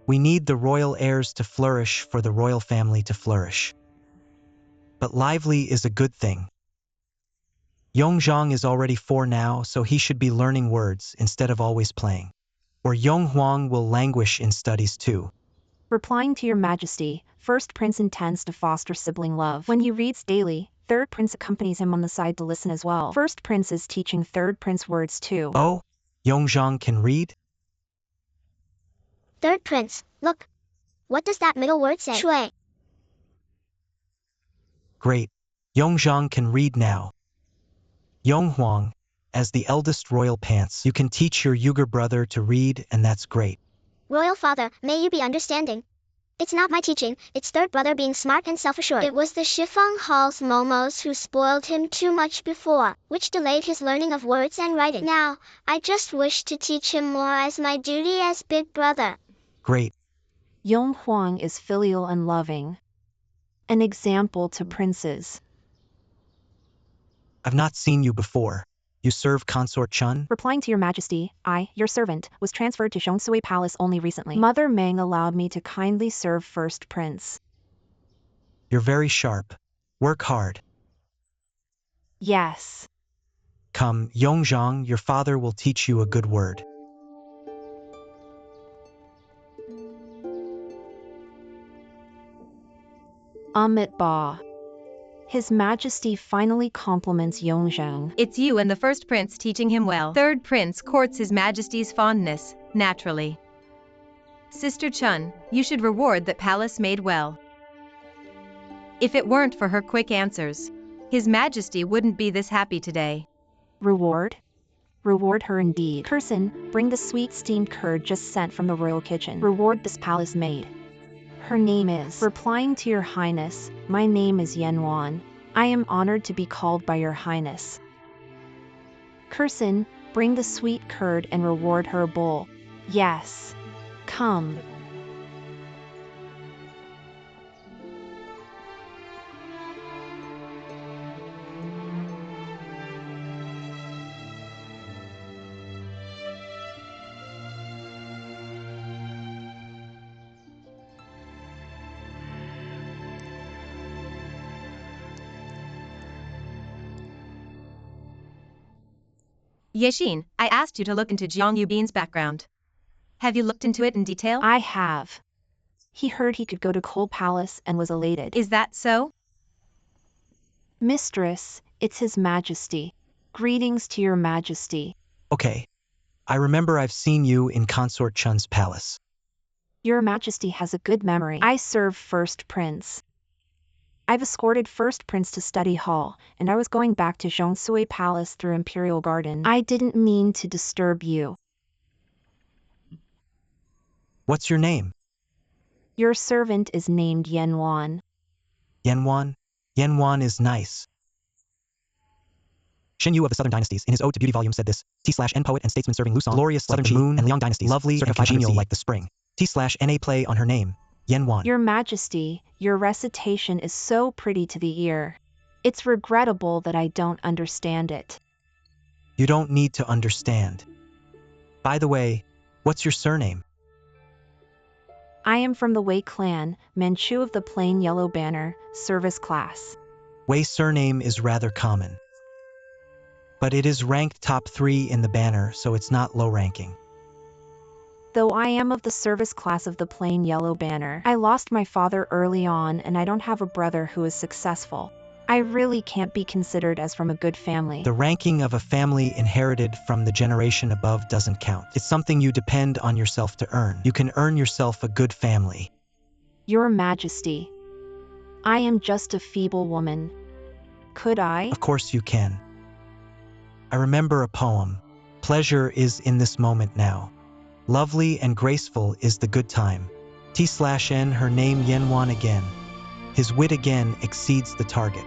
We need the royal heirs to flourish for the royal family to flourish. But lively is a good thing. Yongzhang is already 4 now, so he should be learning words instead of always playing. Or Yonghuang will languish in studies too. Replying to your majesty, First Prince intends to foster sibling love. When he reads daily, Third Prince accompanies him on the side to listen as well. First Prince is teaching Third Prince words too. Oh, Yongzhang can read? Third Prince, look. What does that middle word say? Shui. Great. Yongzhang can read now. Yonghuang, as the eldest royal pants, you can teach your younger brother to read, and that's great. Royal father, may you be understanding. It's not my teaching, it's third brother being smart and self-assured. It was the Shifeng Hall's momos who spoiled him too much before, which delayed his learning of words and writing. Now, I just wish to teach him more as my duty as big brother. Great. Yonghuang is filial and loving. An example to princes. I've not seen you before. You serve Consort Chun? Replying to your majesty, I, your servant, was transferred to Zhongsui Palace only recently. Mother Meng allowed me to kindly serve First Prince. You're very sharp. Work hard. Yes. Come, Yongzhang, your father will teach you a good word. Amit Ba. His Majesty finally compliments Yongzhang. It's you and the First Prince teaching him well. Third Prince courts His Majesty's fondness, naturally. Sister Chun, you should reward that palace maid well. If it weren't for her quick answers, His Majesty wouldn't be this happy today. Reward? Reward her indeed. Curson, bring the sweet steamed curd just sent from the royal kitchen. Reward this palace maid. Her name is. Replying to your highness, my name is Yanwan. I am honored to be called by your highness. Curson, bring the sweet curd and reward her a bowl. Yes. Come. Yexin, I asked you to look into Jiang Yubin's background. Have you looked into it in detail? I have. He heard he could go to Coal Palace and was elated. Is that so? Mistress, it's His Majesty. Greetings to your Majesty. Okay. I remember I've seen you in Consort Chun's palace. Your Majesty has a good memory. I serve First Prince. I've escorted First Prince to study hall, and I was going back to Zhongsui Palace through Imperial Garden. I didn't mean to disturb you. What's your name? Your servant is named Yanwan. Yanwan? Yanwan is nice. Xin Yu of the Southern Dynasties, in his Ode to Beauty volume, said this: T/N poet and statesman serving Lusong, glorious Southern like the moon and Liang dynasties, lovely and congenial like the spring. T/NA play on her name, Yanwan. Your Majesty, your recitation is so pretty to the ear. It's regrettable that I don't understand it. You don't need to understand. By the way, what's your surname? I am from the Wei clan, Manchu of the plain yellow banner, service class. Wei surname is rather common. But it is ranked top 3 in the banner, so it's not low ranking. Though I am of the service class of the plain yellow banner, I lost my father early on and I don't have a brother who is successful. I really can't be considered as from a good family. The ranking of a family inherited from the generation above doesn't count. It's something you depend on yourself to earn. You can earn yourself a good family. Your Majesty, I am just a feeble woman. Could I? Of course you can. I remember a poem. Pleasure is in this moment now. Lovely and graceful is the good time. T/N her name Yanwan again. His wit again exceeds the target.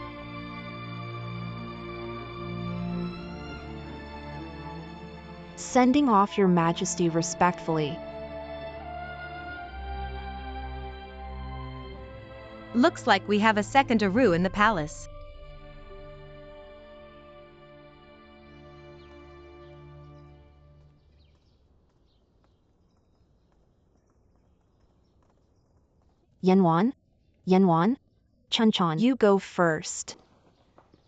Sending off your majesty respectfully. Looks like we have a second Aru in the palace. Yanwan? Yanwan? Chun-chan, you go first.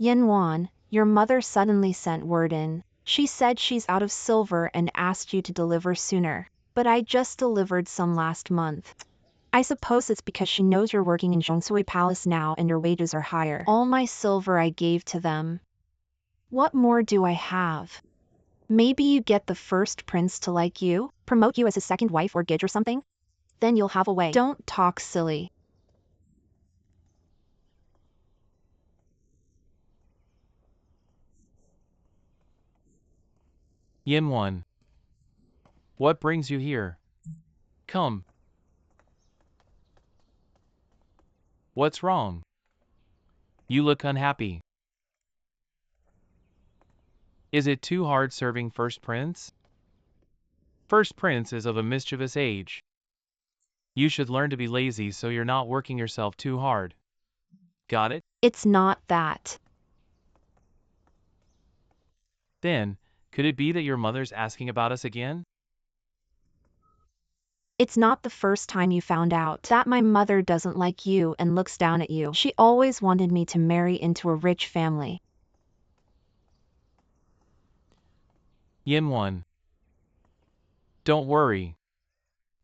Yanwan, your mother suddenly sent word in. She said she's out of silver and asked you to deliver sooner. But I just delivered some last month. I suppose it's because she knows you're working in Zhongsui Palace now and your wages are higher. All my silver I gave to them. What more do I have? Maybe you get the first prince to like you, promote you as his second wife or Gidge or something? Then you'll have a way. Don't talk silly. Yanwan. What brings you here? Come. What's wrong? You look unhappy. Is it too hard serving First Prince? First Prince is of a mischievous age. You should learn to be lazy so you're not working yourself too hard. Got it? It's not that. Then, could it be that your mother's asking about us again? It's not the first time you found out that my mother doesn't like you and looks down at you. She always wanted me to marry into a rich family. Yanwan. Don't worry.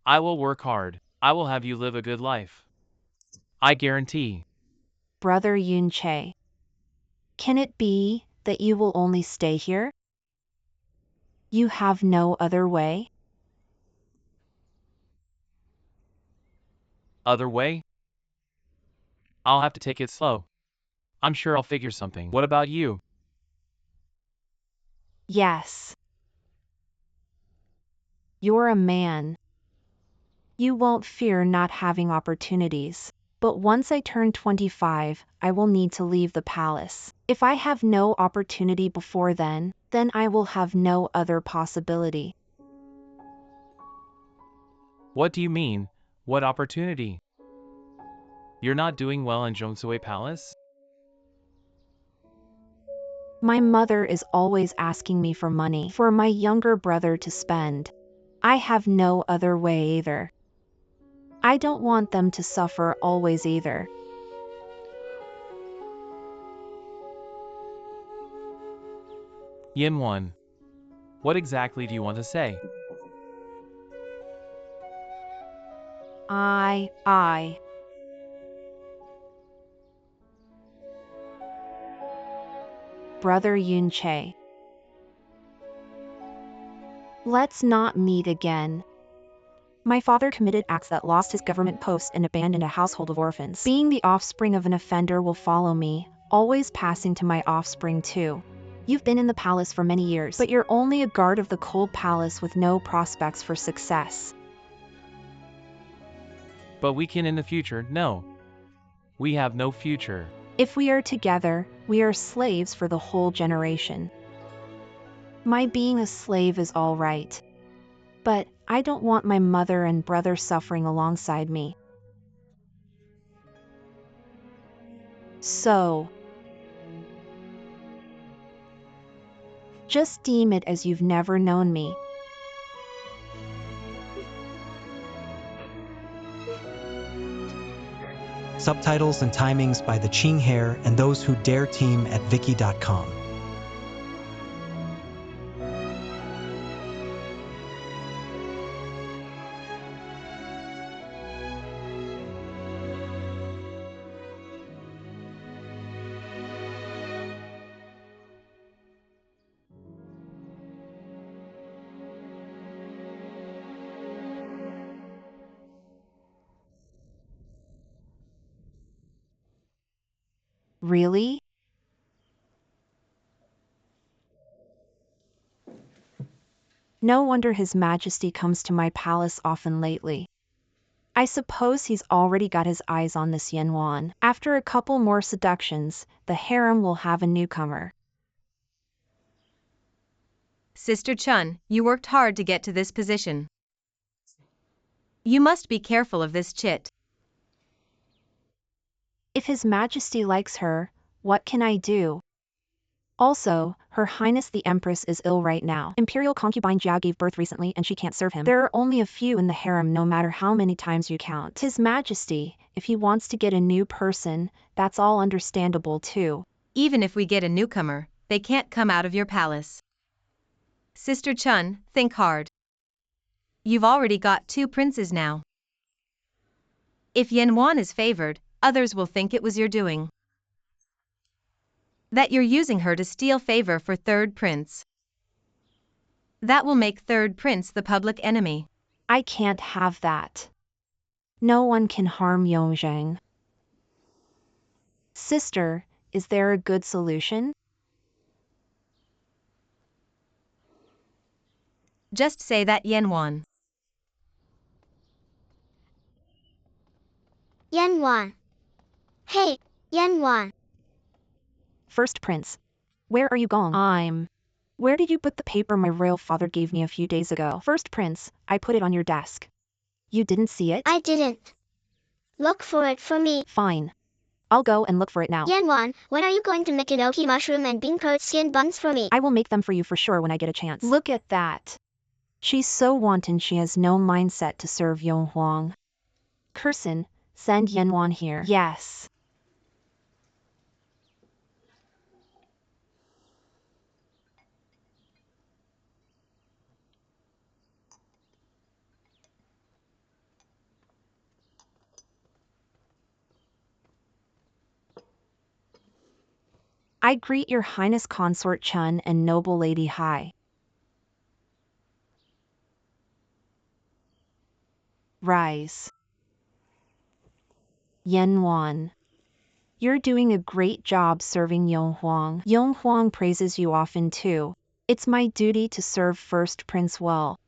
I will work hard. I will have you live a good life. I guarantee. Brother Yunche. Can it be that you will only stay here? You have no other way? Other way? I'll have to take it slow. I'm sure I'll figure something. What about you? Yes. You're a man. You won't fear not having opportunities. But once I turn 25, I will need to leave the palace. If I have no opportunity before then I will have no other possibility. What do you mean? What opportunity? You're not doing well in Zhongsui Palace? My mother is always asking me for money for my younger brother to spend. I have no other way either. I don't want them to suffer always either. Yanwan. What exactly do you want to say? I. Brother Yunche. Let's not meet again. My father committed acts that lost his government post and abandoned a household of orphans. Being the offspring of an offender will follow me, always passing to my offspring too. You've been in the palace for many years, but you're only a guard of the cold palace with no prospects for success. But we can in the future, no. We have no future. If we are together, we are slaves for the whole generation. My being a slave is all right. But I don't want my mother and brother suffering alongside me. So, just deem it as you've never known me. Subtitles and timings by the Ching Heir and those who dare team at Viki.com. Really? No wonder His Majesty comes to my palace often lately. I suppose he's already got his eyes on this Yanwan. After a couple more seductions, the harem will have a newcomer. Sister Chun, you worked hard to get to this position. You must be careful of this chit. If His Majesty likes her, what can I do? Also, Her Highness the Empress is ill right now. Imperial concubine Jia gave birth recently and she can't serve him. There are only a few in the harem no matter how many times you count. His Majesty, if he wants to get a new person, that's all understandable too. Even if we get a newcomer, they can't come out of your palace. Sister Chun, think hard. You've already got 2 princes now. If Yanwan is favored, others will think it was your doing. That you're using her to steal favor for 3rd prince. That will make 3rd prince the public enemy. I can't have that. No one can harm Yongzheng. Sister, is there a good solution? Just say that Yanwan. Yanwan. Hey, Yanwan. 1st prince. Where are you gone? Where did you put the paper my royal father gave me a few days ago? 1st prince, I put it on your desk. You didn't see it? I didn't. Look for it for me. Fine. I'll go and look for it now. Yanwan, when are you going to make enoki mushroom and bean curd skin buns for me? I will make them for you for sure when I get a chance. Look at that. She's so wanton she has no mindset to serve Yonghuang. Curson, send Yanwan here. Yes. I greet your Highness Consort Chun and noble Lady Hai. Rise. Yanwan. You're doing a great job serving Yonghuang. Yonghuang praises you often too. It's my duty to serve 1st Prince well.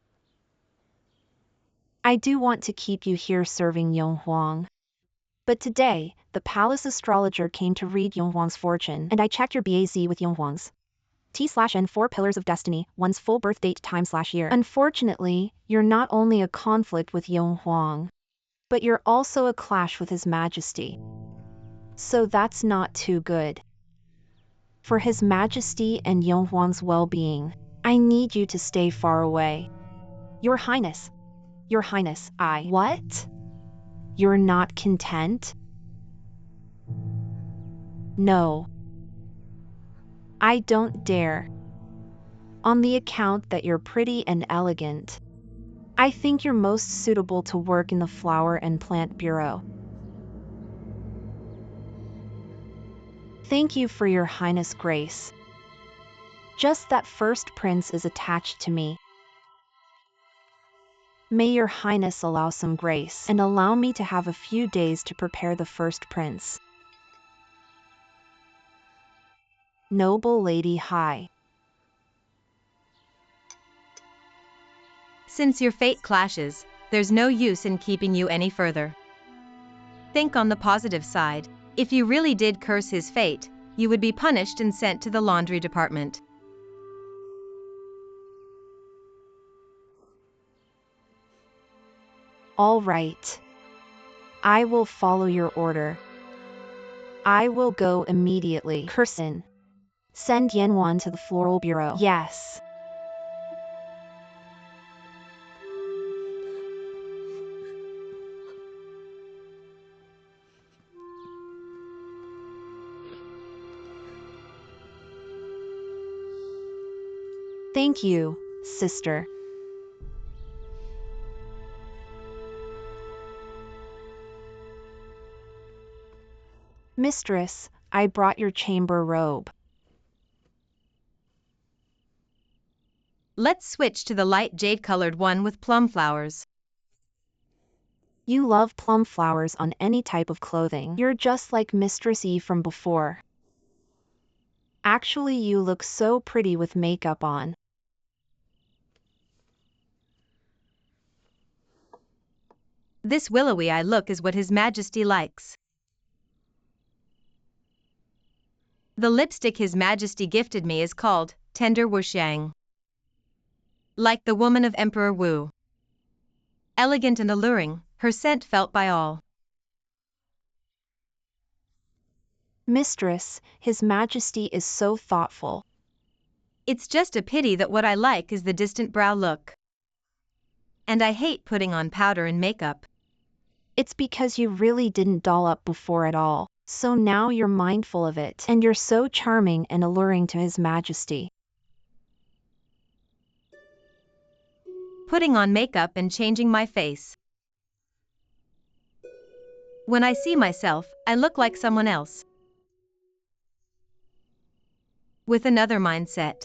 I do want to keep you here serving Yonghuang. But today, the palace astrologer came to read Yonghuang's fortune, and I checked your BAZ with Yonghuang's. T/N 4 pillars of destiny, one's full birth date /year. Unfortunately, you're not only a conflict with Yonghuang, but you're also a clash with His Majesty. So that's not too good. For His Majesty and Yonghuang's well-being, I need you to stay far away. Your Highness, I... What? You're not content? No. I don't dare. On the account that you're pretty and elegant, I think you're most suitable to work in the Flower and Plant Bureau. Thank you for your Highness' grace. Just that 1st Prince is attached to me. May your Highness allow some grace and allow me to have a few days to prepare the 1st Prince. Noble Lady Hai. Since your fate clashes, there's no use in keeping you any further. Think on the positive side. If you really did curse his fate, you would be punished and sent to the laundry department. All right. I will follow your order. I will go immediately. Curson, send Yanwan to the Floral Bureau. Yes. Thank you, sister. Mistress, I brought your chamber robe. Let's switch to the light jade-colored one with plum flowers. You love plum flowers on any type of clothing. You're just like Mistress E from before. Actually, you look so pretty with makeup on. This willowy eye look is what His Majesty likes. The lipstick His Majesty gifted me is called Tender Wuxiang. Like the woman of Emperor Wu. Elegant and alluring, her scent felt by all. Mistress, His Majesty is so thoughtful. It's just a pity that what I like is the distant brow look. And I hate putting on powder and makeup. It's because you really didn't doll up before at all, so now you're mindful of it, and you're so charming and alluring to His Majesty. Putting on makeup and changing my face. When I see myself, I look like someone else. With another mindset.